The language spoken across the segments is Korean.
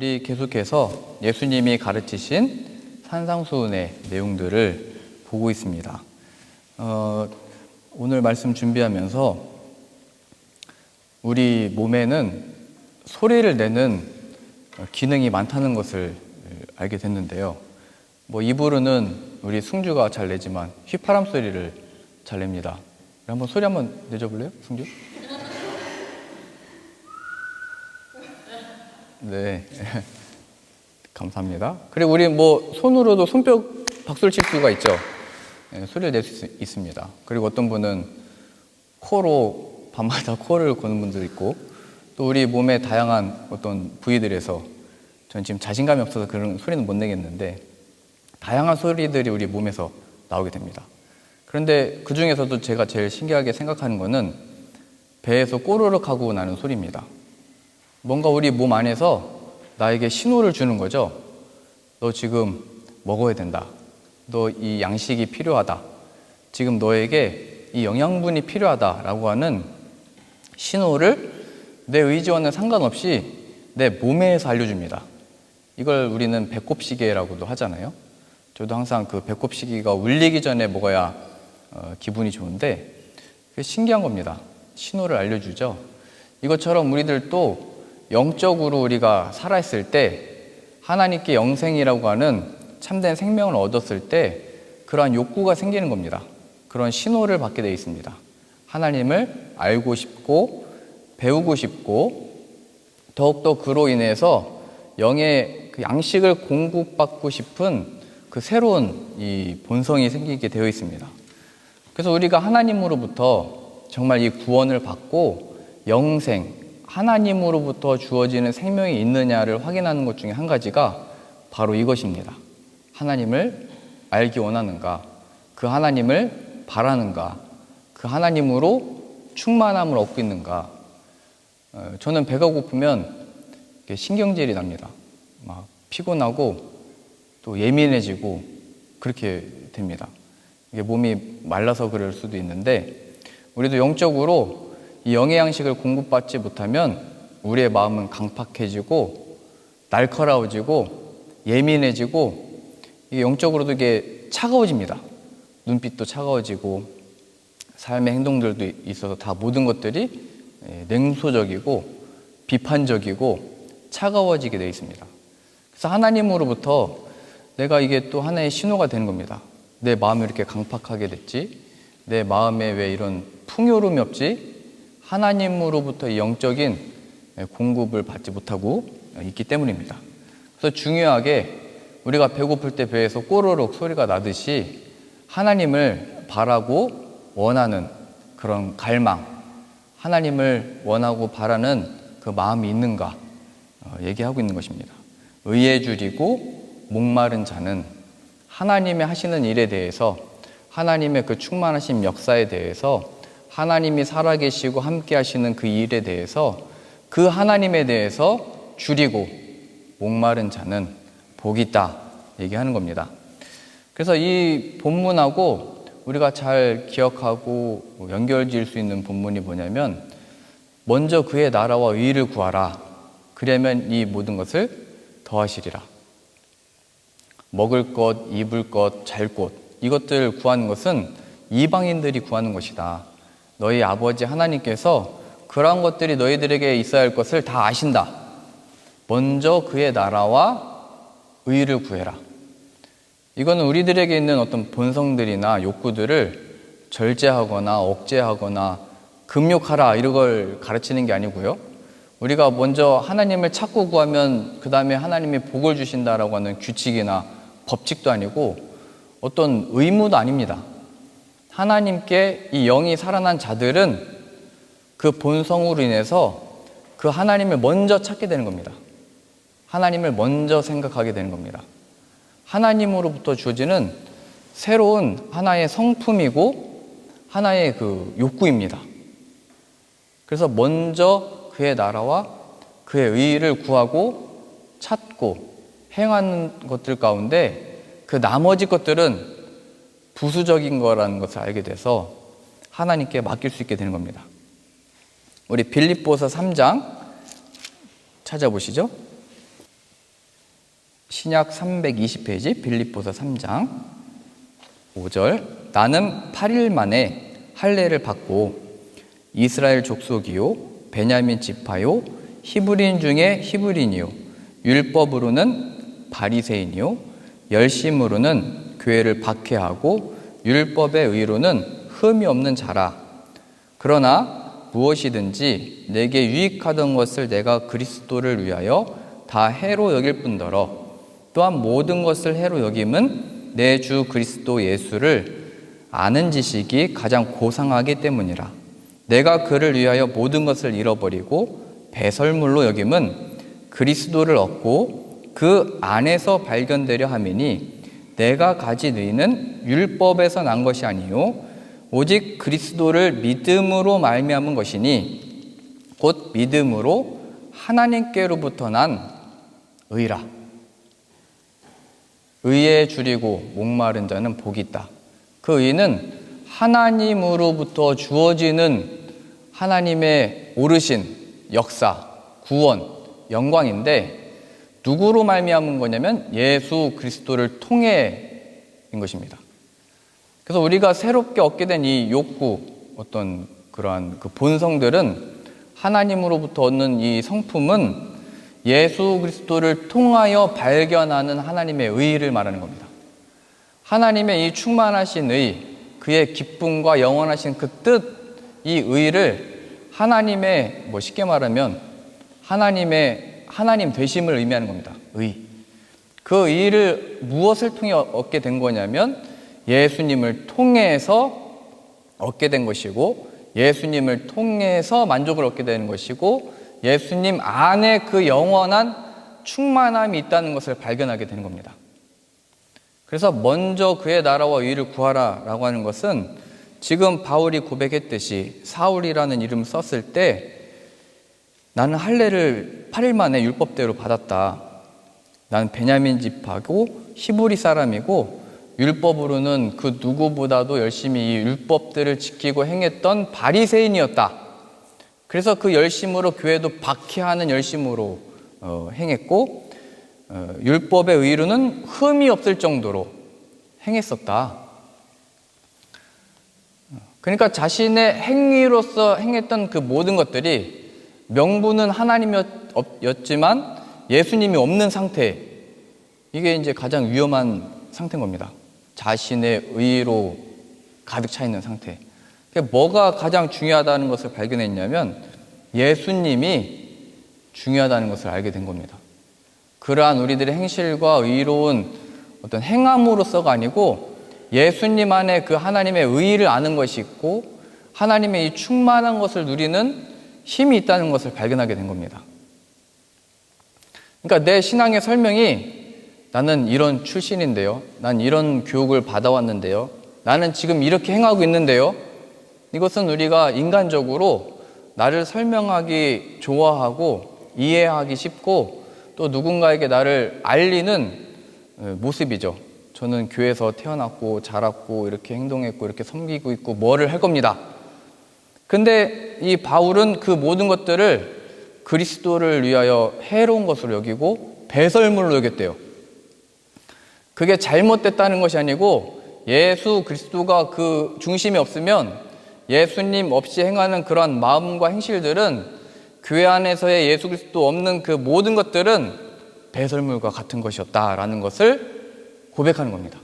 우리 계속해서 예수님이 가르치신 산상수훈의 내용들을 보고 있습니다. 오늘 말씀 준비하면서 우리 몸에는 소리를 내는 기능이 많다는 것을 알게 됐는데요. 이불은 우리 승주가 잘 내지만 휘파람 소리를 잘 냅니다. 소리 한번 내줘볼래요, 승주? 네, 감사합니다. 그리고 우리 손으로도 손뼉 박수를 칠 수가 있죠. 네, 소리를 낼 수 있습니다. 그리고 어떤 분은 코로 밤마다 코를 고는 분도 있고, 또 우리 몸의 다양한 어떤 부위들에서 전 지금 자신감이 없어서 그런 소리는 못 내겠는데 다양한 소리들이 우리 몸에서 나오게 됩니다. 그런데 그 중에서도 제가 제일 신기하게 생각하는 거는 배에서 꼬르륵 하고 나는 소리입니다. 뭔가 우리 몸 안에서 나에게 신호를 주는 거죠. 너 지금 먹어야 된다. 너 이 양식이 필요하다. 지금 너에게 이 영양분이 필요하다라고 하는 신호를 내 의지와는 상관없이 내 몸에서 알려줍니다. 이걸 우리는 배꼽시계라고도 하잖아요. 저도 항상 그 배꼽시계가 울리기 전에 먹어야 기분이 좋은데 그게 신기한 겁니다. 신호를 알려주죠. 이것처럼 우리들도 영적으로 우리가 살아있을 때 하나님께 영생이라고 하는 참된 생명을 얻었을 때 그러한 욕구가 생기는 겁니다. 그런 신호를 받게 되어 있습니다. 하나님을 알고 싶고 배우고 싶고 더욱더 그로 인해서 영의 그 양식을 공급받고 싶은 그 새로운 이 본성이 생기게 되어 있습니다. 그래서 우리가 하나님으로부터 정말 이 구원을 받고 영생, 하나님으로부터 주어지는 생명이 있느냐를 확인하는 것 중에 한 가지가 바로 이것입니다. 하나님을 알기 원하는가? 그 하나님을 바라는가? 그 하나님으로 충만함을 얻고 있는가? 저는 배가 고프면 신경질이 납니다. 막 피곤하고 또 예민해지고 그렇게 됩니다. 이게 몸이 말라서 그럴 수도 있는데 우리도 영적으로 이 영의 양식을 공급받지 못하면 우리의 마음은 강팍해지고 날카로워지고 예민해지고 이게 영적으로도 이게 차가워집니다. 눈빛도 차가워지고 삶의 행동들도 있어서 다 모든 것들이 냉소적이고 비판적이고 차가워지게 되어 있습니다. 그래서 하나님으로부터 내가 이게 또 하나의 신호가 되는 겁니다. 내 마음이 이렇게 강팍하게 됐지? 내 마음에 왜 이런 풍요로움이 없지? 하나님으로부터 영적인 공급을 받지 못하고 있기 때문입니다. 그래서 중요하게 우리가 배고플 때 배에서 꼬르륵 소리가 나듯이 하나님을 바라고 원하는 그런 갈망, 하나님을 원하고 바라는 그 마음이 있는가 얘기하고 있는 것입니다. 의에 줄이고 목마른 자는 하나님의 하시는 일에 대해서 하나님의 그 충만하신 역사에 대해서 하나님이 살아계시고 함께 하시는 그 일에 대해서 그 하나님에 대해서 줄이고 목마른 자는 복이 있다 얘기하는 겁니다. 그래서 이 본문하고 우리가 잘 기억하고 연결지을 수 있는 본문이 뭐냐면 먼저 그의 나라와 의를 구하라. 그러면 이 모든 것을 더하시리라. 먹을 것, 입을 것, 잘 곳 이것들 구하는 것은 이방인들이 구하는 것이다. 너희 아버지 하나님께서 그러한 것들이 너희들에게 있어야 할 것을 다 아신다. 먼저 그의 나라와 의를 구해라. 이거는 우리들에게 있는 어떤 본성들이나 욕구들을 절제하거나 억제하거나 금욕하라 이런 걸 가르치는 게 아니고요. 우리가 먼저 하나님을 찾고 구하면 그 다음에 하나님이 복을 주신다라고 하는 규칙이나 법칙도 아니고 어떤 의무도 아닙니다. 하나님께 이 영이 살아난 자들은 그 본성으로 인해서 그 하나님을 먼저 찾게 되는 겁니다. 하나님을 먼저 생각하게 되는 겁니다. 하나님으로부터 주어지는 새로운 하나의 성품이고 하나의 그 욕구입니다. 그래서 먼저 그의 나라와 그의 의를 구하고 찾고 행하는 것들 가운데 그 나머지 것들은 부수적인 거라는 것을 알게 돼서 하나님께 맡길 수 있게 되는 겁니다. 우리 빌립보서 3장 찾아보시죠. 신약 320페이지 빌립보서 3장 5절. 나는 8일 만에 할례를 받고 이스라엘 족속이요 베냐민 지파요 히브리인 중에 히브리인이요 율법으로는 바리새인이요 열심으로는 교회를 박해하고 율법의 의로는 흠이 없는 자라. 그러나 무엇이든지 내게 유익하던 것을 내가 그리스도를 위하여 다 해로 여길 뿐더러 또한 모든 것을 해로 여김은 내 주 그리스도 예수를 아는 지식이 가장 고상하기 때문이라. 내가 그를 위하여 모든 것을 잃어버리고 배설물로 여김은 그리스도를 얻고 그 안에서 발견되려 함이니 내가 가진 의는 율법에서 난 것이 아니요 오직 그리스도를 믿음으로 말미암은 것이니 곧 믿음으로 하나님께로부터 난 의라. 의에 줄이고 목마른 자는 복이 있다. 그 의는 하나님으로부터 주어지는 하나님의 오르신 역사, 구원, 영광인데 누구로 말미암은 거냐면 예수 그리스도를 통해인 것입니다. 그래서 우리가 새롭게 얻게 된 이 욕구, 어떤 그러한 그 본성들은 하나님으로부터 얻는 이 성품은 예수 그리스도를 통하여 발견하는 하나님의 의를 말하는 겁니다. 하나님의 이 충만하신 의, 그의 기쁨과 영원하신 그 뜻, 이 의를 하나님의, 쉽게 말하면 하나님 되심을 의미하는 겁니다. 의. 그 의를 무엇을 통해 얻게 된 거냐면 예수님을 통해서 얻게 된 것이고 예수님을 통해서 만족을 얻게 되는 것이고 예수님 안에 그 영원한 충만함이 있다는 것을 발견하게 되는 겁니다. 그래서 먼저 그의 나라와 의를 구하라 라고 하는 것은 지금 바울이 고백했듯이 사울이라는 이름을 썼을 때 나는 할례를 8일 만에 율법대로 받았다. 나는 베냐민 지파고 히브리 사람이고 율법으로는 그 누구보다도 열심히 이 율법들을 지키고 행했던 바리새인이었다. 그래서 그 열심으로 교회도 박해하는 열심으로 행했고 율법의 의로는 흠이 없을 정도로 행했었다. 그러니까 자신의 행위로서 행했던 그 모든 것들이 명분은 하나님이었지만 예수님이 없는 상태, 이게 이제 가장 위험한 상태인 겁니다. 자신의 의로 가득 차 있는 상태. 뭐가 가장 중요하다는 것을 발견했냐면 예수님이 중요하다는 것을 알게 된 겁니다. 그러한 우리들의 행실과 의로운 어떤 행함으로서가 아니고 예수님 안에 그 하나님의 의를 아는 것이 있고 하나님의 이 충만한 것을 누리는 힘이 있다는 것을 발견하게 된 겁니다. 그러니까 내 신앙의 설명이 나는 이런 출신인데요. 난 이런 교육을 받아왔는데요. 나는 지금 이렇게 행하고 있는데요. 이것은 우리가 인간적으로 나를 설명하기 좋아하고 이해하기 쉽고 또 누군가에게 나를 알리는 모습이죠. 저는 교회에서 태어났고 자랐고 이렇게 행동했고 이렇게 섬기고 있고 뭐를 할 겁니다. 근데 이 바울은 그 모든 것들을 그리스도를 위하여 해로운 것으로 여기고 배설물로 여겼대요. 그게 잘못됐다는 것이 아니고 예수 그리스도가 그 중심이 없으면 예수님 없이 행하는 그러한 마음과 행실들은 교회 안에서의 예수 그리스도 없는 그 모든 것들은 배설물과 같은 것이었다라는 것을 고백하는 겁니다.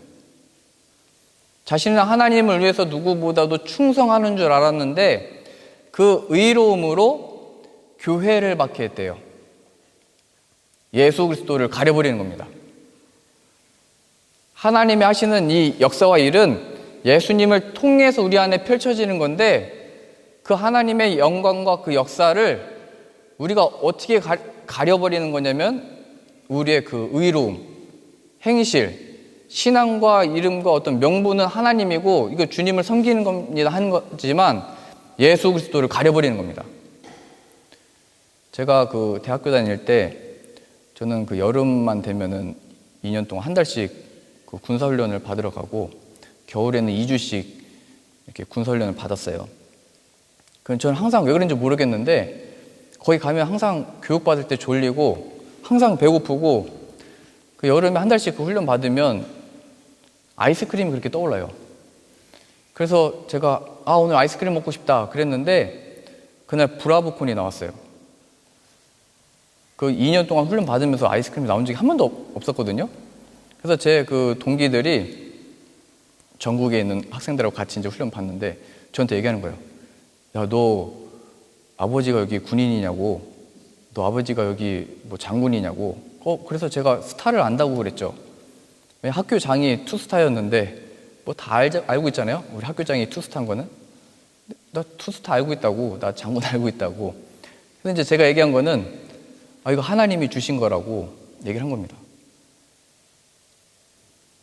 자신은 하나님을 위해서 누구보다도 충성하는 줄 알았는데 그 의로움으로 교회를 박해했대요. 예수 그리스도를 가려버리는 겁니다. 하나님이 하시는 이 역사와 일은 예수님을 통해서 우리 안에 펼쳐지는 건데 그 하나님의 영광과 그 역사를 우리가 어떻게 가려버리는 거냐면 우리의 그 의로움, 행실, 신앙과 이름과 어떤 명분은 하나님이고 이거 주님을 섬기는 겁니다 하는 거지만 예수 그리스도를 가려버리는 겁니다. 제가 그 대학교 다닐 때 저는 그 여름만 되면은 2년 동안 한 달씩 그 군사훈련을 받으러 가고 겨울에는 2주씩 이렇게 군사훈련을 받았어요. 그럼 저는 항상 왜 그런지 모르겠는데 거기 가면 항상 교육받을 때 졸리고 항상 배고프고 그 여름에 한 달씩 그 훈련 받으면 아이스크림이 그렇게 떠올라요. 그래서 제가 오늘 아이스크림 먹고 싶다 그랬는데 그날 브라보콘이 나왔어요. 그 2년 동안 훈련 받으면서 아이스크림이 나온 적이 한 번도 없었거든요. 그래서 제 그 동기들이 전국에 있는 학생들하고 같이 이제 훈련 받는데 저한테 얘기하는 거예요. 야, 너 아버지가 여기 군인이냐고, 너 아버지가 여기 뭐 장군이냐고. 그래서 제가 스타를 안다고 그랬죠. 학교장이 투스타였는데 뭐 다 알고 있잖아요. 우리 학교장이 투스타인 거는. 나 투스타 알고 있다고, 나 장군 알고 있다고. 근데 이제 제가 얘기한 거는 이거 하나님이 주신 거라고 얘기를 한 겁니다.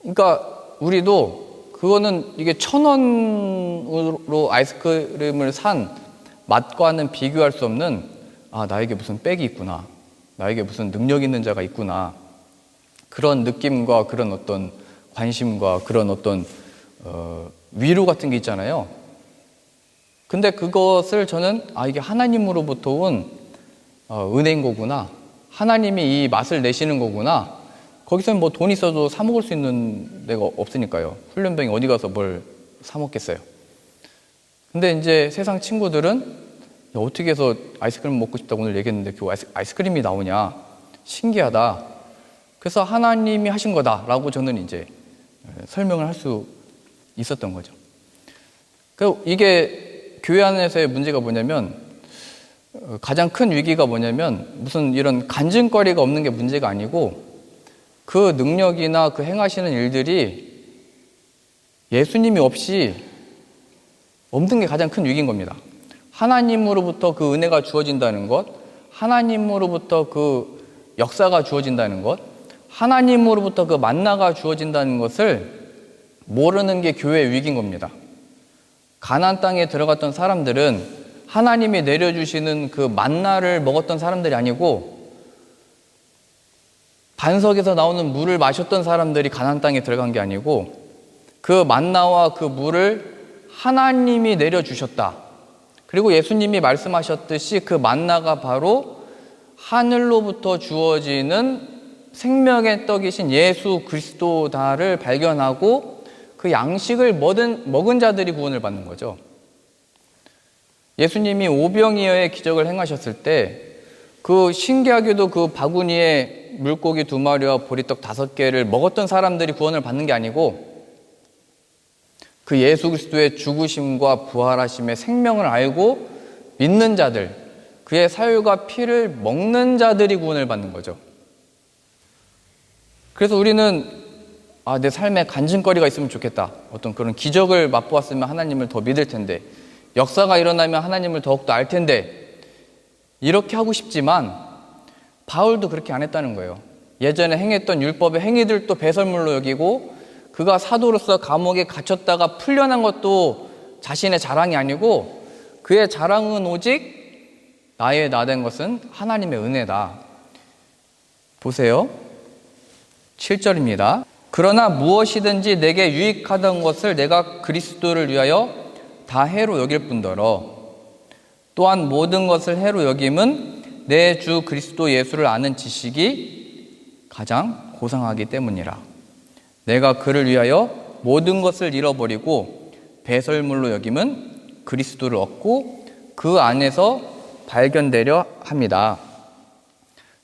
그러니까 우리도 그거는 이게 1,000원으로 아이스크림을 산 맛과는 비교할 수 없는 나에게 무슨 백이 있구나, 나에게 무슨 능력 있는 자가 있구나, 그런 느낌과 그런 어떤 관심과 그런 어떤 위로 같은 게 있잖아요. 근데 그것을 저는 이게 하나님으로부터 온 은혜인 거구나, 하나님이 이 맛을 내시는 거구나. 거기서는 뭐 돈 있어도 사 먹을 수 있는 데가 없으니까요. 훈련병이 어디 가서 뭘 사 먹겠어요. 근데 이제 세상 친구들은 어떻게 해서 아이스크림 먹고 싶다고 오늘 얘기했는데 그 아이스크림이 나오냐, 신기하다. 그래서 하나님이 하신 거다라고 저는 이제 설명을 할 수 있었던 거죠. 이게 교회 안에서의 문제가 뭐냐면, 가장 큰 위기가 뭐냐면 무슨 이런 간증거리가 없는 게 문제가 아니고 그 능력이나 그 행하시는 일들이 예수님이 없이 없는 게 가장 큰 위기인 겁니다. 하나님으로부터 그 은혜가 주어진다는 것, 하나님으로부터 그 역사가 주어진다는 것, 하나님으로부터 그 만나가 주어진다는 것을 모르는 게 교회의 위기인 겁니다. 가나안 땅에 들어갔던 사람들은 하나님이 내려주시는 그 만나를 먹었던 사람들이 아니고 반석에서 나오는 물을 마셨던 사람들이 가나안 땅에 들어간 게 아니고 그 만나와 그 물을 하나님이 내려주셨다. 그리고 예수님이 말씀하셨듯이 그 만나가 바로 하늘로부터 주어지는 생명의 떡이신 예수 그리스도다를 발견하고 그 양식을 먹은 자들이 구원을 받는 거죠. 예수님이 오병이어의 기적을 행하셨을 때 그 신기하게도 그 바구니에 물고기 2마리와 보리떡 5개를 먹었던 사람들이 구원을 받는 게 아니고 그 예수 그리스도의 죽으심과 부활하심의 생명을 알고 믿는 자들, 그의 사혈과 피를 먹는 자들이 구원을 받는 거죠. 그래서 우리는 내 삶에 간증거리가 있으면 좋겠다, 어떤 그런 기적을 맛보았으면 하나님을 더 믿을 텐데, 역사가 일어나면 하나님을 더욱더 알 텐데, 이렇게 하고 싶지만 바울도 그렇게 안 했다는 거예요. 예전에 행했던 율법의 행위들도 배설물로 여기고 그가 사도로서 감옥에 갇혔다가 풀려난 것도 자신의 자랑이 아니고 그의 자랑은 오직 나의 나된 것은 하나님의 은혜다. 보세요. 7절입니다. 그러나 무엇이든지 내게 유익하던 것을 내가 그리스도를 위하여 다 해로 여길 뿐더러 또한 모든 것을 해로 여김은 내 주 그리스도 예수를 아는 지식이 가장 고상하기 때문이라. 내가 그를 위하여 모든 것을 잃어버리고 배설물로 여김은 그리스도를 얻고 그 안에서 발견되려 합니다.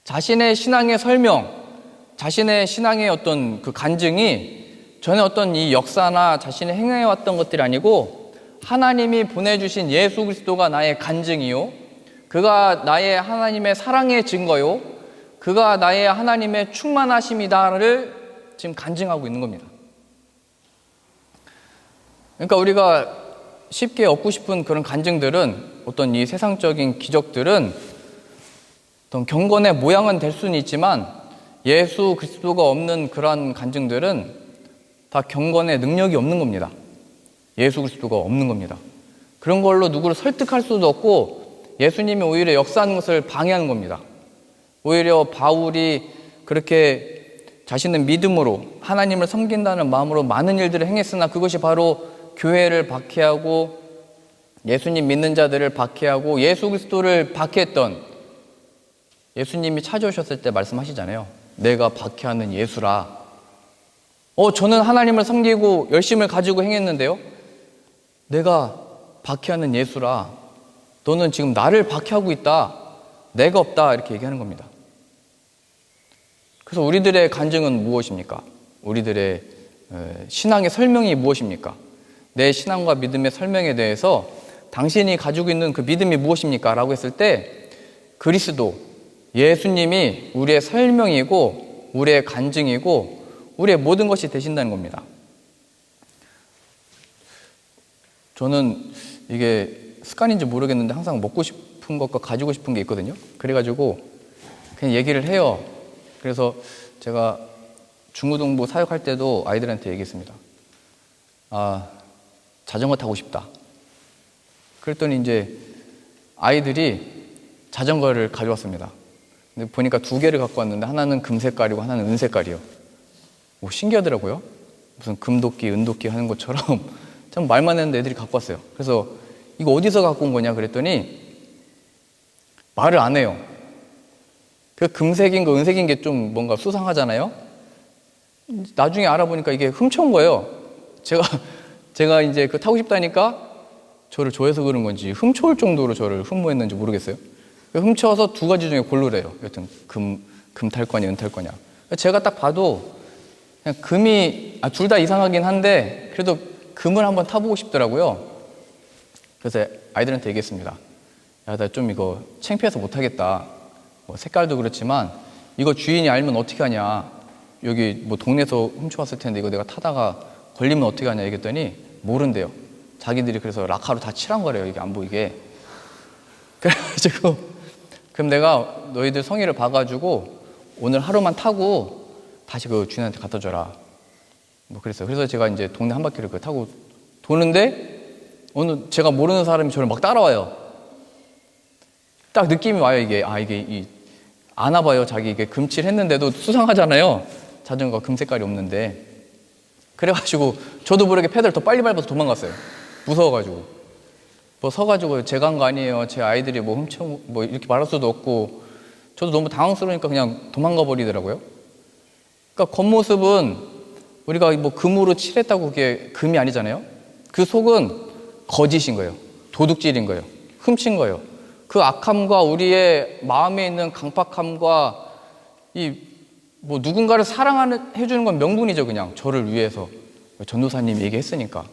자신의 신앙의 설명, 자신의 신앙의 어떤 그 간증이 전에 어떤 이 역사나 자신이 행해왔던 것들이 아니고 하나님이 보내주신 예수 그리스도가 나의 간증이요, 그가 나의 하나님의 사랑의 증거요, 그가 나의 하나님의 충만하심이다를 지금 간증하고 있는 겁니다. 그러니까 우리가 쉽게 얻고 싶은 그런 간증들은, 어떤 이 세상적인 기적들은 어떤 경건의 모양은 될 수는 있지만 예수 그리스도가 없는 그런 간증들은 다 경건의 능력이 없는 겁니다. 예수 그리스도가 없는 겁니다. 그런 걸로 누구를 설득할 수도 없고 예수님이 오히려 역사하는 것을 방해하는 겁니다. 오히려 바울이 그렇게 자신의 믿음으로 하나님을 섬긴다는 마음으로 많은 일들을 행했으나 그것이 바로 교회를 박해하고 예수님 믿는 자들을 박해하고 예수 그리스도를 박해했던, 예수님이 찾아오셨을 때 말씀하시잖아요. 내가 박해하는 예수라. 저는 하나님을 섬기고 열심을 가지고 행했는데요. 내가 박해하는 예수라. 너는 지금 나를 박해하고 있다. 내가 없다. 이렇게 얘기하는 겁니다. 그래서 우리들의 간증은 무엇입니까? 우리들의 신앙의 설명이 무엇입니까? 내 신앙과 믿음의 설명에 대해서 당신이 가지고 있는 그 믿음이 무엇입니까? 라고 했을 때 그리스도, 예수님이 우리의 설명이고 우리의 간증이고 우리의 모든 것이 되신다는 겁니다. 저는 이게 습관인지 모르겠는데 항상 먹고 싶은 것과 가지고 싶은 게 있거든요. 그래가지고 그냥 얘기를 해요. 그래서 제가 중고등부 사역할 때도 아이들한테 얘기했습니다. 자전거 타고 싶다. 그랬더니 이제 아이들이 자전거를 가져왔습니다. 근데 보니까 2개를 갖고 왔는데 하나는 금색깔이고 하나는 은색깔이요. 신기하더라고요. 무슨 금도끼, 은도끼 하는 것처럼 참 말만 했는데 애들이 갖고 왔어요. 그래서 이거 어디서 갖고 온 거냐 그랬더니 말을 안 해요. 그 금색인 거, 은색인 게 좀 뭔가 수상하잖아요. 나중에 알아보니까 이게 훔쳐온 거예요. 제가 이제 그 타고 싶다니까 저를 좋아해서 그런 건지 훔쳐올 정도로 저를 흠모했는지 모르겠어요. 훔쳐와서 2가지 중에 고르래요. 여튼 금 탈 거냐, 은 탈 거냐. 제가 딱 봐도 그냥 금이 둘 다 이상하긴 한데 그래도 금을 한번 타보고 싶더라고요. 그래서 아이들한테 얘기했습니다. 야, 나 좀 이거 창피해서 못하겠다. 색깔도 그렇지만 이거 주인이 알면 어떻게 하냐. 여기 동네에서 훔쳐왔을 텐데 이거 내가 타다가 걸리면 어떻게 하냐 얘기했더니 모른대요. 자기들이 그래서 락카로 다 칠한 거래요. 이게 안 보이게. 그래가지고 그럼 내가 너희들 성의를 봐가지고 오늘 하루만 타고 다시 그 주인한테 갖다 줘라. 그랬어요. 그래서 제가 이제 동네 한 바퀴를 타고 도는데 어느 제가 모르는 사람이 저를 막 따라와요. 딱 느낌이 와요. 이게 아나 봐요. 자기 이게 금칠했는데도 수상하잖아요. 자전거가 금색깔이 없는데. 그래가지고 저도 모르게 페달을 더 빨리 밟아서 도망갔어요. 무서워가지고. 서가지고 제가 한 거 아니에요. 제 아이들이 훔쳐 이렇게 말할 수도 없고 저도 너무 당황스러우니까 그냥 도망가 버리더라고요. 그러니까 겉모습은 우리가 금으로 칠했다고 그게 금이 아니잖아요. 그 속은 거짓인 거예요. 도둑질인 거예요. 훔친 거예요. 그 악함과 우리의 마음에 있는 강팍함과 누군가를 사랑해주는 건 명분이죠. 그냥 저를 위해서. 전도사님이 얘기했으니까.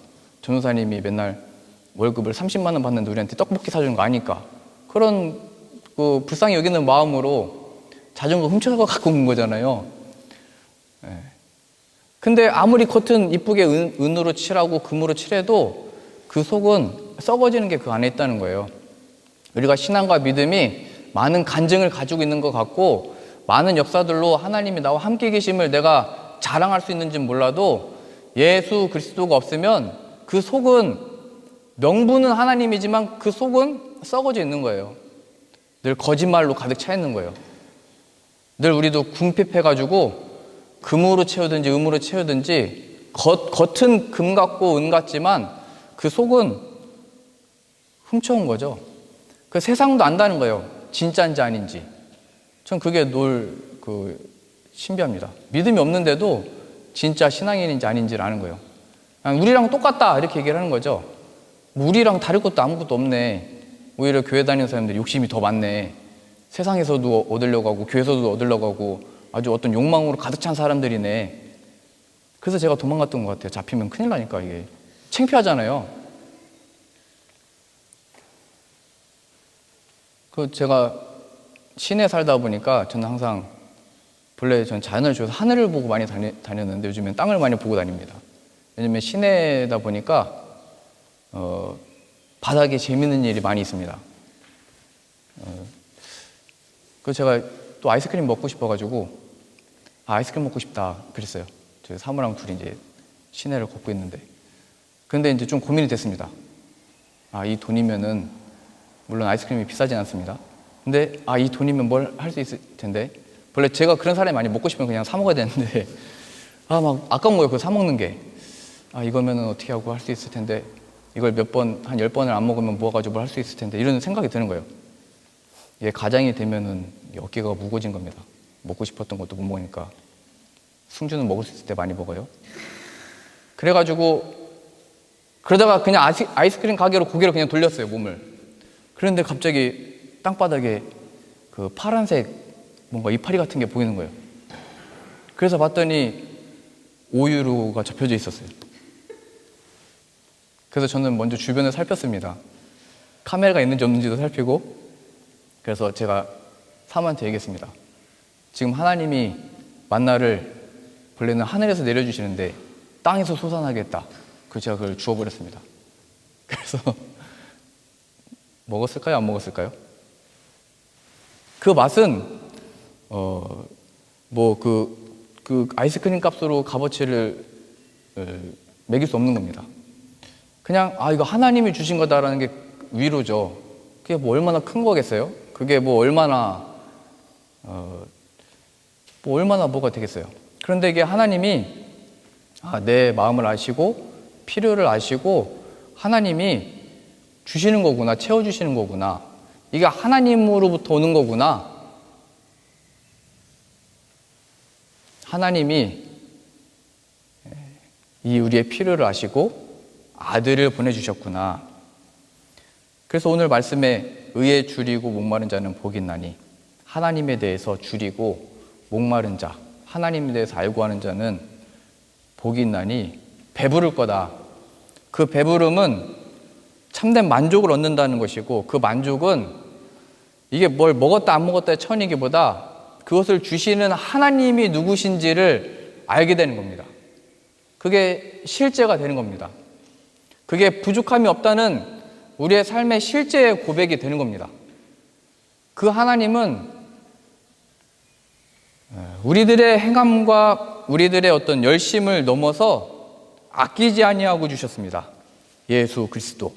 전도사님이 맨날 월급을 30만 원 받는데 우리한테 떡볶이 사주는 거 아니까. 그런 불쌍히 여기는 마음으로 자전거 훔쳐서 갖고 온 거잖아요. 네. 근데 아무리 겉은 이쁘게 은으로 칠하고 금으로 칠해도 그 속은 썩어지는 게 그 안에 있다는 거예요. 우리가 신앙과 믿음이 많은 간증을 가지고 있는 것 같고 많은 역사들로 하나님이 나와 함께 계심을 내가 자랑할 수 있는지는 몰라도 예수 그리스도가 없으면 그 속은 명분은 하나님이지만 그 속은 썩어져 있는 거예요. 늘 거짓말로 가득 차 있는 거예요. 늘 우리도 궁핍해가지고 금으로 채우든지 음으로 채우든지 겉은 금 같고 은 같지만 그 속은 훔쳐온 거죠. 그 세상도 안다는 거예요. 진짜인지 아닌지. 전 그게 신비합니다. 믿음이 없는데도 진짜 신앙인인지 아닌지를 아는 거예요. 우리랑 똑같다 이렇게 얘기를 하는 거죠. 우리랑 다를 것도 아무것도 없네. 오히려 교회 다니는 사람들이 욕심이 더 많네. 세상에서도 얻으려고 하고 교회에서도 얻으려고 하고 아주 어떤 욕망으로 가득 찬 사람들이네. 그래서 제가 도망갔던 것 같아요. 잡히면 큰일 나니까 이게 창피하잖아요. 제가 시내에 살다 보니까 저는 항상 본래 전 자연을 좋아해서 하늘을 보고 많이 다녔는데 요즘엔 땅을 많이 보고 다닙니다. 왜냐면 시내다 보니까 바닥에 재밌는 일이 많이 있습니다. 그래서 제가 또 아이스크림 먹고 싶어가지고 아이스크림 먹고 싶다 그랬어요. 저희 사모랑 둘이 이제 시내를 걷고 있는데 근데 이제 좀 고민이 됐습니다. 이 돈이면은 물론 아이스크림이 비싸진 않습니다. 근데 이 돈이면 뭘 할 수 있을 텐데 원래 제가 그런 사람이 많이 먹고 싶으면 그냥 사 먹어야 되는데 막 아까운 거예요. 그거 사 먹는 게. 이거면은 어떻게 하고 할 수 있을 텐데 이걸 한 10번을 안 먹으면 모아가지고 뭘 할 수 있을 텐데 이런 생각이 드는 거예요. 이게 가장이 되면은 어깨가 무거워진 겁니다. 먹고 싶었던 것도 못 먹으니까. 승주는 먹을 수 있을 때 많이 먹어요. 그래가지고 그러다가 그냥 아이스크림 가게로 고개를 그냥 돌렸어요, 몸을. 그런데 갑자기 땅바닥에 그 파란색 뭔가 이파리 같은 게 보이는 거예요. 그래서 봤더니 5유로가 접혀져 있었어요. 그래서 저는 먼저 주변을 살폈습니다. 카메라가 있는지 없는지도 살피고. 그래서 제가 사모한테 얘기했습니다. 지금 하나님이 만나를 본래는 하늘에서 내려주시는데 땅에서 솟아나겠다. 그래서 제가 그걸 주워버렸습니다. 그래서 먹었을까요? 안 먹었을까요? 그 맛은 그 아이스크림 값으로 값어치를 매길 수 없는 겁니다. 그냥 이거 하나님이 주신 거다라는 게 위로죠. 그게 뭐 얼마나 큰 거겠어요? 그게 뭐 얼마나 뭐가 되겠어요? 그런데 이게 하나님이 내 마음을 아시고 필요를 아시고 하나님이 주시는 거구나, 채워주시는 거구나. 이게 하나님으로부터 오는 거구나. 하나님이 이 우리의 필요를 아시고 아들을 보내주셨구나. 그래서 오늘 말씀에 의에 줄이고 목마른 자는 복이 있나니, 하나님에 대해서 줄이고 목마른 자, 하나님에 대해서 알고 하는 자는 복이 있나니 배부를 거다. 그 배부름은 참된 만족을 얻는다는 것이고, 그 만족은 이게 뭘 먹었다 안 먹었다의 천이기보다 그것을 주시는 하나님이 누구신지를 알게 되는 겁니다. 그게 실제가 되는 겁니다. 그게 부족함이 없다는 우리의 삶의 실제의 고백이 되는 겁니다. 그 하나님은 우리들의 행함과 우리들의 어떤 열심을 넘어서 아끼지 아니하고 주셨습니다. 예수 그리스도.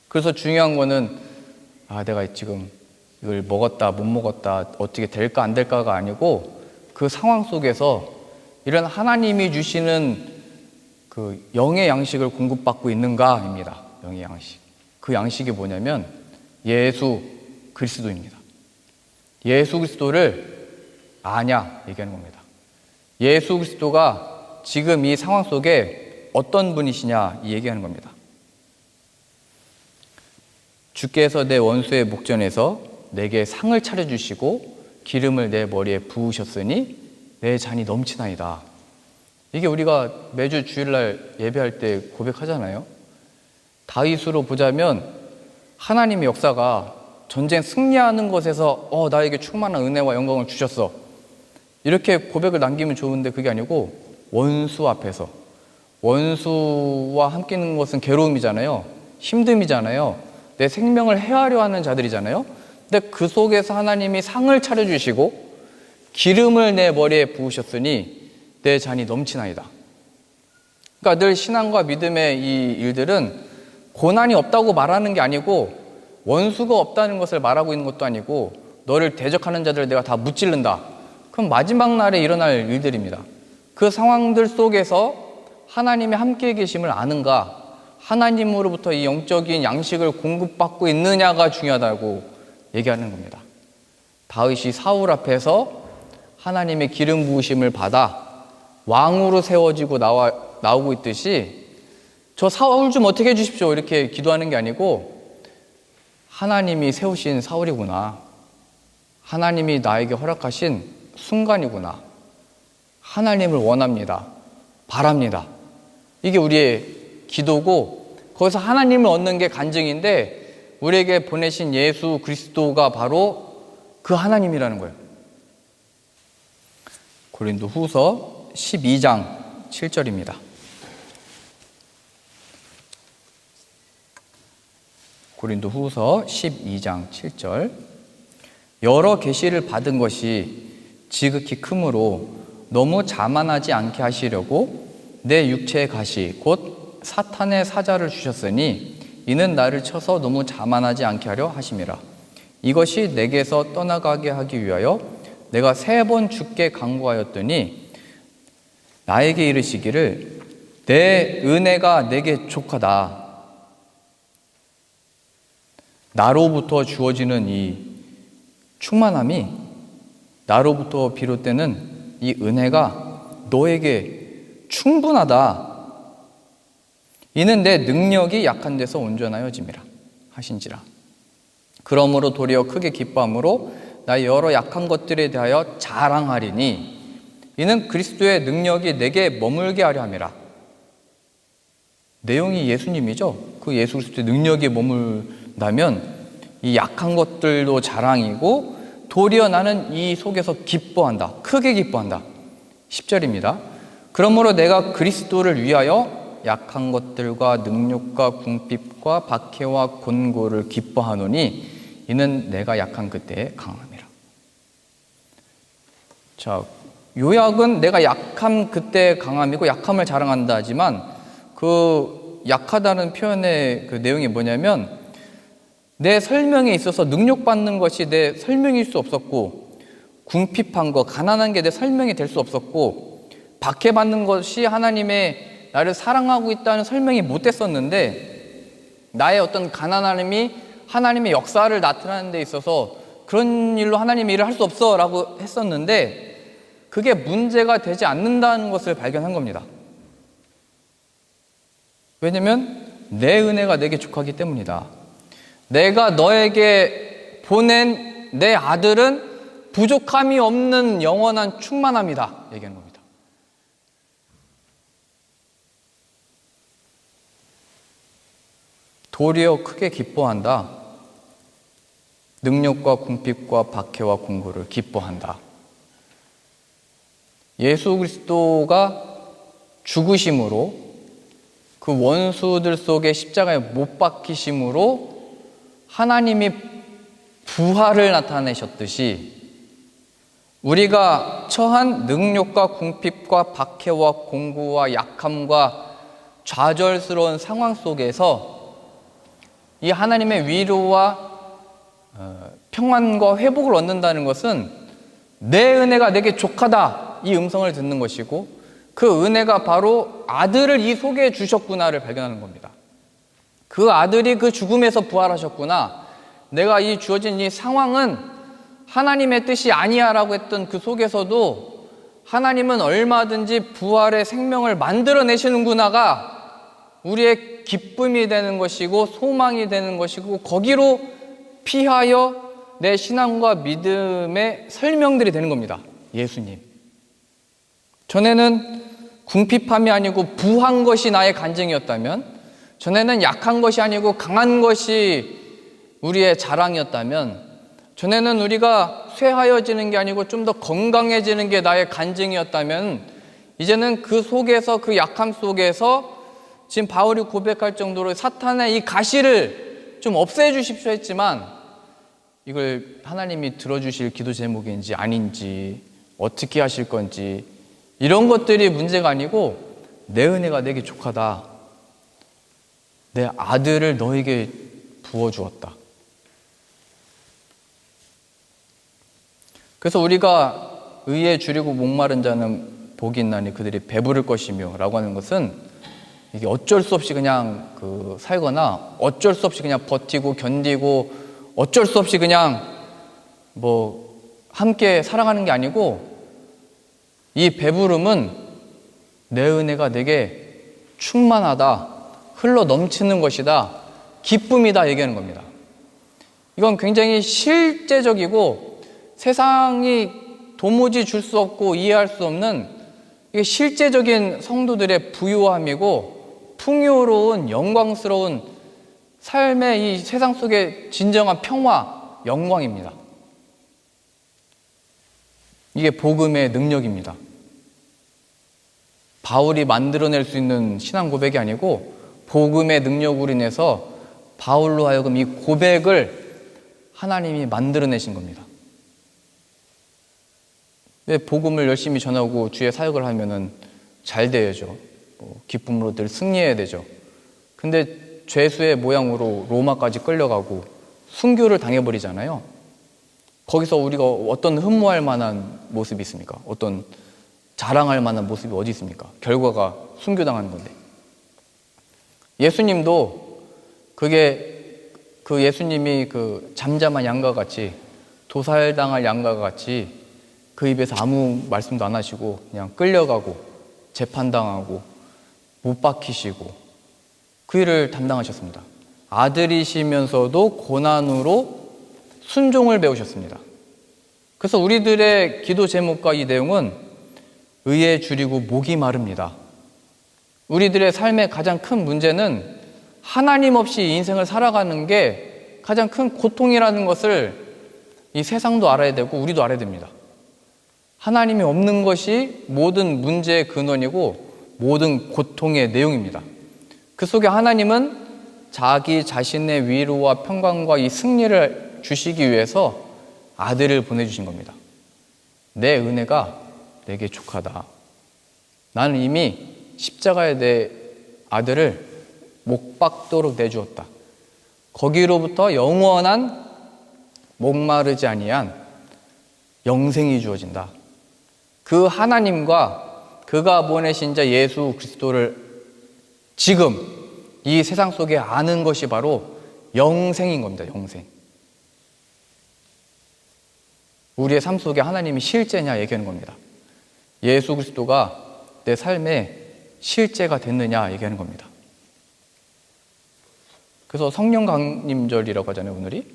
그래서 중요한 거는 내가 지금 이걸 먹었다 못 먹었다 어떻게 될까 안 될까가 아니고, 그 상황 속에서 이런 하나님이 주시는 그 영의 양식을 공급받고 있는가입니다. 영의 양식. 그 양식이 뭐냐면 예수 그리스도입니다. 예수 그리스도를 아냐 얘기하는 겁니다. 예수 그리스도가 지금 이 상황 속에 어떤 분이시냐 이 얘기하는 겁니다. 주께서 내 원수의 목전에서 내게 상을 차려주시고 기름을 내 머리에 부으셨으니 내 잔이 넘치나이다. 이게 우리가 매주 주일날 예배할 때 고백하잖아요. 다윗으로 보자면 하나님의 역사가 전쟁 승리하는 것에서 나에게 충만한 은혜와 영광을 주셨어, 이렇게 고백을 남기면 좋은데 그게 아니고 원수 앞에서, 원수와 함께 있는 것은 괴로움이잖아요. 힘듦이잖아요. 내 생명을 해하려 하는 자들이잖아요. 근데 그 속에서 하나님이 상을 차려주시고 기름을 내 머리에 부으셨으니 내 잔이 넘치나이다. 그러니까 늘 신앙과 믿음의 이 일들은 고난이 없다고 말하는 게 아니고, 원수가 없다는 것을 말하고 있는 것도 아니고, 너를 대적하는 자들을 내가 다 무찌른다. 그럼 마지막 날에 일어날 일들입니다. 그 상황들 속에서 하나님이 함께 계심을 아는가, 하나님으로부터 이 영적인 양식을 공급받고 있느냐가 중요하다고 얘기하는 겁니다. 다윗이 사울 앞에서 하나님의 기름 부으심을 받아 왕으로 세워지고 나오고 있듯이, 저 사울 좀 어떻게 해주십시오 이렇게 기도하는 게 아니고, 하나님이 세우신 사울이구나, 하나님이 나에게 허락하신 순간이구나, 하나님을 원합니다, 바랍니다, 이게 우리의 기도고, 거기서 하나님을 얻는 게 간증인데 우리에게 보내신 예수 그리스도가 바로 그 하나님이라는 거예요. 고린도 후서 12장 7절입니다. 고린도 후서 12장 7절. 여러 계시를 받은 것이 지극히 크므로 너무 자만하지 않게 하시려고 내 육체의 가시 곧 사탄의 사자를 주셨으니 이는 나를 쳐서 너무 자만하지 않게 하려 하심이라. 이것이 내게서 떠나가게 하기 위하여 내가 3번 주께 간구하였더니 나에게 이르시기를 내 은혜가 내게 족하다. 나로부터 주어지는 이 충만함이 나로부터 비롯되는 이 은혜가 너에게 충분하다. 이는 내 능력이 약한 데서 온전하여짐이라 하신지라. 그러므로 도리어 크게 기뻐함으로 나의 여러 약한 것들에 대하여 자랑하리니 이는 그리스도의 능력이 내게 머물게 하려 함이라. 내용이 예수님이죠. 그 예수 그리스도의 능력이 머물다면 이 약한 것들도 자랑이고 도리어 나는 이 속에서 기뻐한다. 크게 기뻐한다. 10절입니다. 그러므로 내가 그리스도를 위하여 약한 것들과 능욕과 궁핍과 박해와 곤고를 기뻐하노니 이는 내가 약한 그때에 강함이라. 자, 요약은 내가 약함 그때 강함이고 약함을 자랑한다 하지만 그 약하다는 표현의 그 내용이 뭐냐면 내 설명에 있어서 능욕받는 것이 내 설명일 수 없었고 궁핍한 거, 가난한 게 내 설명이 될 수 없었고 박해받는 것이 하나님의 나를 사랑하고 있다는 설명이 못 됐었는데 나의 어떤 가난함이 하나님의 역사를 나타내는 데 있어서 그런 일로 하나님의 일을 할 수 없어 라고 했었는데 그게 문제가 되지 않는다는 것을 발견한 겁니다. 왜냐면 내 은혜가 내게 족하기 때문이다. 내가 너에게 보낸 내 아들은 부족함이 없는 영원한 충만함이다 얘기하는 겁니다. 도리어 크게 기뻐한다. 능력과 궁핍과 박해와 공고를 기뻐한다. 예수 그리스도가 죽으심으로 그 원수들 속에 십자가에 못 박히심으로 하나님이 부활을 나타내셨듯이 우리가 처한 능력과 궁핍과 박해와 공고와 약함과 좌절스러운 상황 속에서 이 하나님의 위로와 평안과 회복을 얻는다는 것은 내 은혜가 내게 족하다 이 음성을 듣는 것이고 그 은혜가 바로 아들을 이 속에 주셨구나를 발견하는 겁니다. 그 아들이 그 죽음에서 부활하셨구나. 내가 이 주어진 이 상황은 하나님의 뜻이 아니야 라고 했던 그 속에서도 하나님은 얼마든지 부활의 생명을 만들어내시는구나가 우리의 기쁨이 되는 것이고 소망이 되는 것이고 거기로 피하여 내 신앙과 믿음의 설명들이 되는 겁니다. 예수님. 전에는 궁핍함이 아니고 부한 것이 나의 간증이었다면, 전에는 약한 것이 아니고 강한 것이 우리의 자랑이었다면, 전에는 우리가 쇠하여지는 게 아니고 좀 더 건강해지는 게 나의 간증이었다면, 이제는 그 속에서, 그 약함 속에서 지금 바울이 고백할 정도로 사탄의 이 가시를 좀 없애주십시오 했지만 이걸 하나님이 들어주실 기도 제목인지 아닌지 어떻게 하실 건지 이런 것들이 문제가 아니고 내 은혜가 내게 족하다. 내 아들을 너에게 부어주었다. 그래서 우리가 의에 줄이고 목마른 자는 복이 있나니 그들이 배부를 것이며 라고 하는 것은 이게 어쩔 수 없이 그냥 살거나 어쩔 수 없이 그냥 버티고 견디고 어쩔 수 없이 그냥 함께 살아가는 게 아니고 이 배부름은 내 은혜가 내게 충만하다, 흘러 넘치는 것이다, 기쁨이다 얘기하는 겁니다. 이건 굉장히 실제적이고 세상이 도무지 줄 수 없고 이해할 수 없는 이게 실제적인 성도들의 부유함이고 풍요로운 영광스러운 삶의 이 세상 속의 진정한 평화, 영광입니다. 이게 복음의 능력입니다. 바울이 만들어낼 수 있는 신앙 고백이 아니고 복음의 능력으로 인해서 바울로 하여금 이 고백을 하나님이 만들어내신 겁니다. 왜 복음을 열심히 전하고 주의 사역을 하면은 잘 되야죠. 기쁨으로 늘 승리해야 되죠. 근데 죄수의 모양으로 로마까지 끌려가고 순교를 당해버리잖아요. 거기서 우리가 어떤 흠모할 만한 모습이 있습니까? 어떤 자랑할 만한 모습이 어디 있습니까? 결과가 순교당하는 건데. 예수님도 그 예수님이 그 잠잠한 양과 같이 도살당할 양과 같이 그 입에서 아무 말씀도 안 하시고 그냥 끌려가고 재판당하고 못 박히시고 그 일을 담당하셨습니다. 아들이시면서도 고난으로 순종을 배우셨습니다. 그래서 우리들의 기도 제목과 이 내용은 의에 줄이고 목이 마릅니다. 우리들의 삶의 가장 큰 문제는 하나님 없이 인생을 살아가는 게 가장 큰 고통이라는 것을 이 세상도 알아야 되고 우리도 알아야 됩니다. 하나님이 없는 것이 모든 문제의 근원이고 모든 고통의 내용입니다. 그 속에 하나님은 자기 자신의 위로와 평강과 이 승리를 주시기 위해서 아들을 보내주신 겁니다. 내 은혜가 내게 족하다. 나는 이미 십자가에 내 아들을 못 박도록 내주었다. 거기로부터 영원한 목마르지 아니한 영생이 주어진다. 그 하나님과 그가 보내신 자 예수 그리스도를 지금 이 세상 속에 아는 것이 바로 영생인 겁니다. 영생. 우리의 삶 속에 하나님이 실제냐 얘기하는 겁니다. 예수 그리스도가 내 삶의 실제가 됐느냐 얘기하는 겁니다. 그래서 성령 강림절이라고 하잖아요, 오늘이.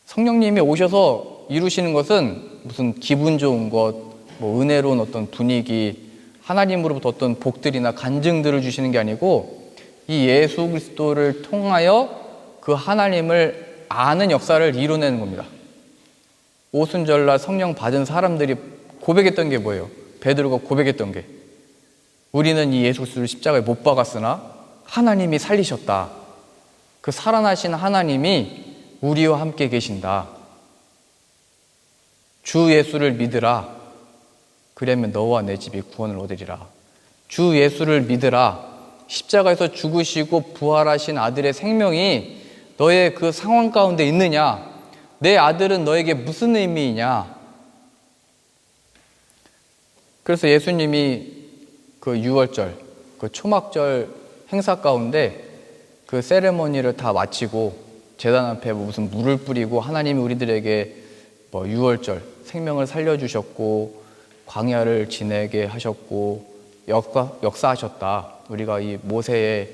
성령님이 오셔서 이루시는 것은 무슨 기분 좋은 것, 뭐 은혜로운 어떤 분위기, 하나님으로부터 어떤 복들이나 간증들을 주시는 게 아니고 이 예수 그리스도를 통하여 그 하나님을 아는 역사를 이뤄내는 겁니다. 오순절날 성령 받은 사람들이 고백했던 게 뭐예요? 베드로가 고백했던 게 우리는 이 예수 그리스도를 십자가에 못 박았으나 하나님이 살리셨다. 그 살아나신 하나님이 우리와 함께 계신다. 주 예수를 믿으라. 그러면 너와 내 집이 구원을 얻으리라. 주 예수를 믿으라. 십자가에서 죽으시고 부활하신 아들의 생명이 너의 그 상황 가운데 있느냐? 내 아들은 너에게 무슨 의미이냐? 그래서 예수님이 그 유월절, 그 초막절 행사 가운데 그 세레머니를 다 마치고 제단 앞에 무슨 물을 뿌리고 하나님이 우리들에게 뭐 유월절 생명을 살려주셨고 광야를 지내게 하셨고 역사하셨다. 우리가 이 모세의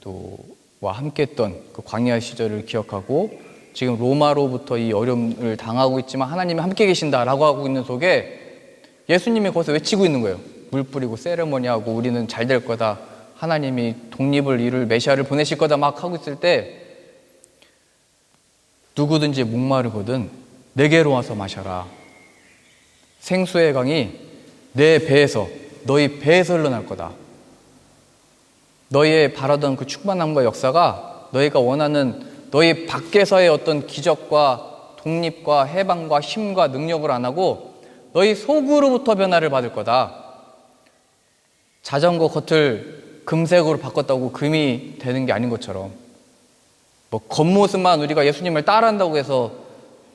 또와 함께했던 그 광야 시절을 기억하고 지금 로마로부터 이 어려움을 당하고 있지만 하나님이 함께 계신다라고 하고 있는 속에 예수님이 거기서 외치고 있는 거예요. 물 뿌리고 세레머니하고 우리는 잘 될 거다. 하나님이 독립을 이룰 메시아를 보내실 거다 막 하고 있을 때 누구든지 목마르거든 내게로 와서 마셔라. 생수의 강이 내 배에서 너희 배에서 흘러날 거다. 너희의 바라던 그 충만함과 역사가 너희가 원하는 너희 밖에서의 어떤 기적과 독립과 해방과 힘과 능력을 안 하고 너희 속으로부터 변화를 받을 거다. 자전거 겉을 금색으로 바꿨다고 금이 되는 게 아닌 것처럼 뭐 겉모습만 우리가 예수님을 따라한다고 해서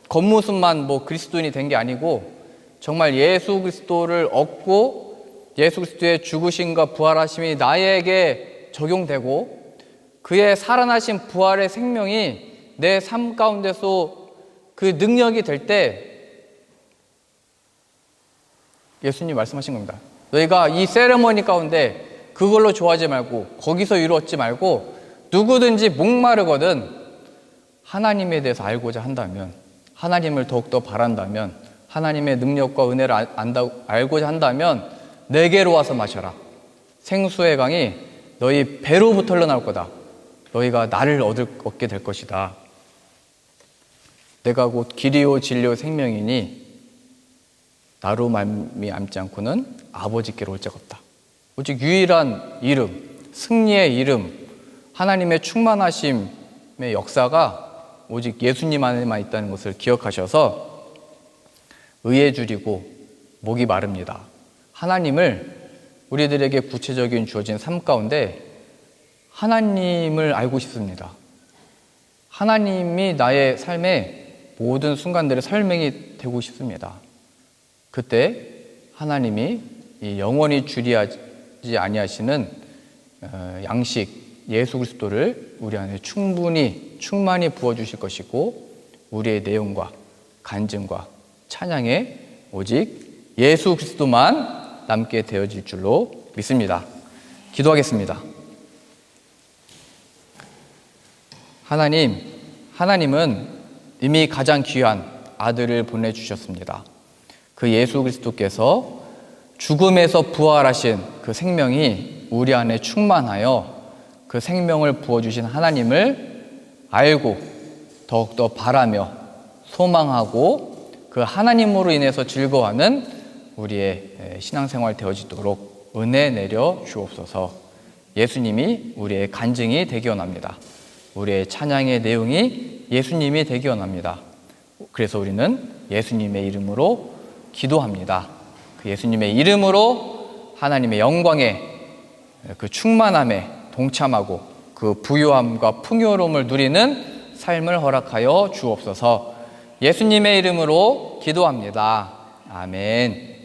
겉모습만 뭐 그리스도인이 된 게 아니고 정말 예수 그리스도를 얻고 예수 그리스도의 죽으심과 부활하심이 나에게 적용되고 그의 살아나신 부활의 생명이 내 삶 가운데서 그 능력이 될 때 예수님 말씀하신 겁니다. 너희가 이 세레머니 가운데 그걸로 좋아하지 말고 거기서 이루었지 말고 누구든지 목마르거든 하나님에 대해서 알고자 한다면 하나님을 더욱더 바란다면 하나님의 능력과 은혜를 알고자 한다면 내게로 와서 마셔라. 생수의 강이 너희 배로부터 흘러나올 거다. 너희가 나를 얻게 될 것이다. 내가 곧 길이요 진리요 생명이니 나로 말미암지 않고는 아버지께로 올 자가 없다. 오직 유일한 이름, 승리의 이름, 하나님의 충만하심의 역사가 오직 예수님 안에만 있다는 것을 기억하셔서 의에 줄이고 목이 마릅니다. 하나님을 우리들에게 구체적인 주어진 삶 가운데 하나님을 알고 싶습니다. 하나님이 나의 삶의 모든 순간들의 설명이 되고 싶습니다. 그때 하나님이 이 영원히 줄이하지 아니하시는 양식 예수 그리스도를 우리 안에 충만히 부어주실 것이고 우리의 내용과 간증과 찬양의 오직 예수 그리스도만 남게 되어질 줄로 믿습니다. 기도하겠습니다. 하나님은 이미 가장 귀한 아들을 보내주셨습니다. 그 예수 그리스도께서 죽음에서 부활하신 그 생명이 우리 안에 충만하여 그 생명을 부어주신 하나님을 알고 더욱더 바라며 소망하고 그 하나님으로 인해서 즐거워하는 우리의 신앙생활 되어지도록 은혜 내려 주옵소서. 예수님이 우리의 간증이 되기 원합니다. 우리의 찬양의 내용이 예수님이 되기 원합니다. 그래서 우리는 예수님의 이름으로 기도합니다. 그 예수님의 이름으로 하나님의 영광에 그 충만함에 동참하고 그 부요함과 풍요로움을 누리는 삶을 허락하여 주옵소서. 예수님의 이름으로 기도합니다. 아멘.